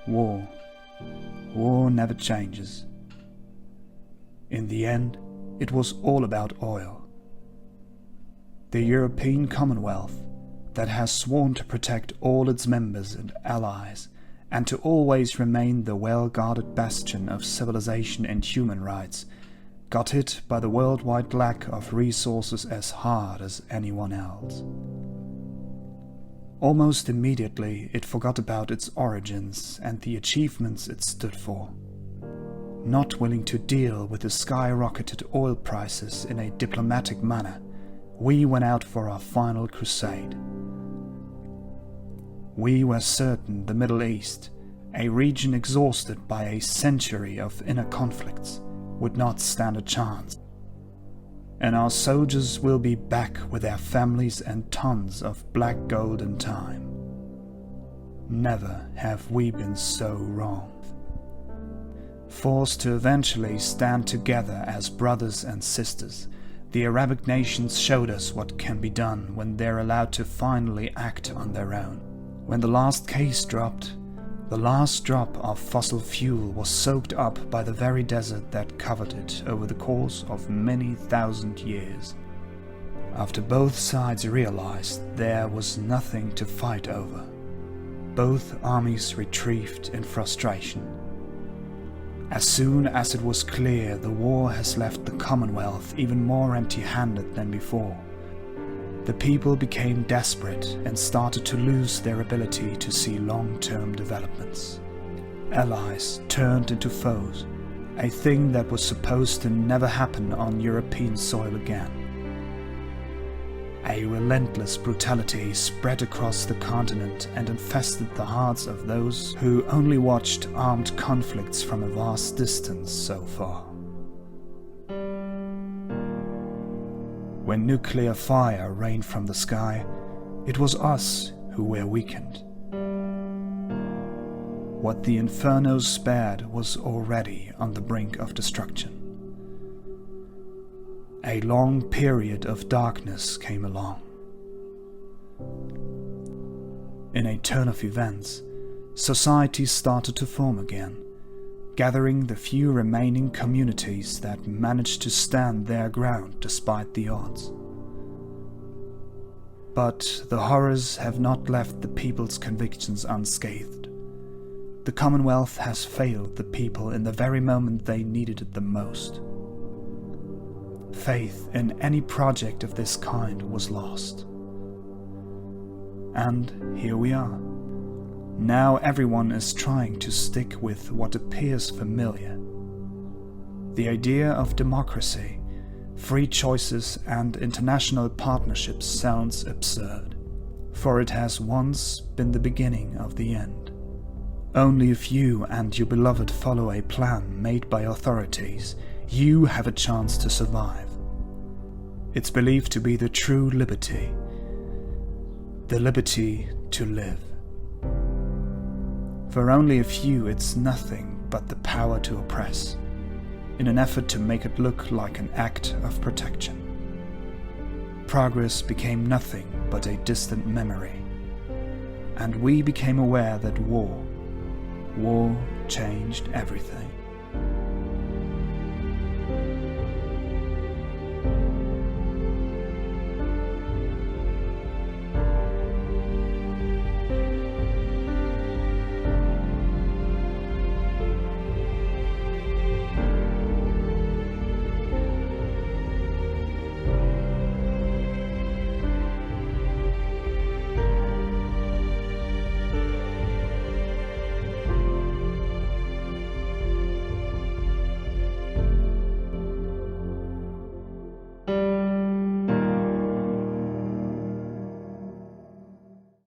War. War never changes. In the end, it was all about oil. The European Commonwealth, that has sworn to protect all its members and allies, and to always remain the well-guarded bastion of civilization and human rights, got hit by the worldwide lack of resources as hard as anyone else. Almost immediately it forgot about its origins and the achievements it stood for. Not willing to deal with the skyrocketed oil prices in a diplomatic manner, we went out for our final crusade. We were certain the Middle East, a region exhausted by a century of inner conflicts, would not stand a chance. And our soldiers will be back with their families and tons of black gold in time. Never have we been so wrong. Forced to eventually stand together as brothers and sisters, the Arabic nations showed us what can be done when they're allowed to finally act on their own. When the last case dropped, the last drop of fossil fuel was soaked up by the very desert that covered it over the course of many thousand years. After both sides realized there was nothing to fight over, both armies retrieved in frustration. As soon as it was clear the war has left the Commonwealth even more empty-handed than before, the people became desperate and started to lose their ability to see long-term developments. Allies turned into foes, a thing that was supposed to never happen on European soil again. A relentless brutality spread across the continent and infested the hearts of those who only watched armed conflicts from a vast distance so far. When nuclear fire rained from the sky, it was us who were weakened. What the inferno spared was already on the brink of destruction. A long period of darkness came along. In a turn of events, society started to form again, gathering the few remaining communities that managed to stand their ground despite the odds. But the horrors have not left the people's convictions unscathed. The Commonwealth has failed the people in the very moment they needed it the most. Faith in any project of this kind was lost. And here we are. Now everyone is trying to stick with what appears familiar. The idea of democracy, free choices and international partnerships sounds absurd, for it has once been the beginning of the end. Only if you and your beloved follow a plan made by authorities, you have a chance to survive. It's believed to be the true liberty, the liberty to live. For only a few it's nothing but the power to oppress, in an effort to make it look like an act of protection. Progress became nothing but a distant memory, and we became aware that war changed everything.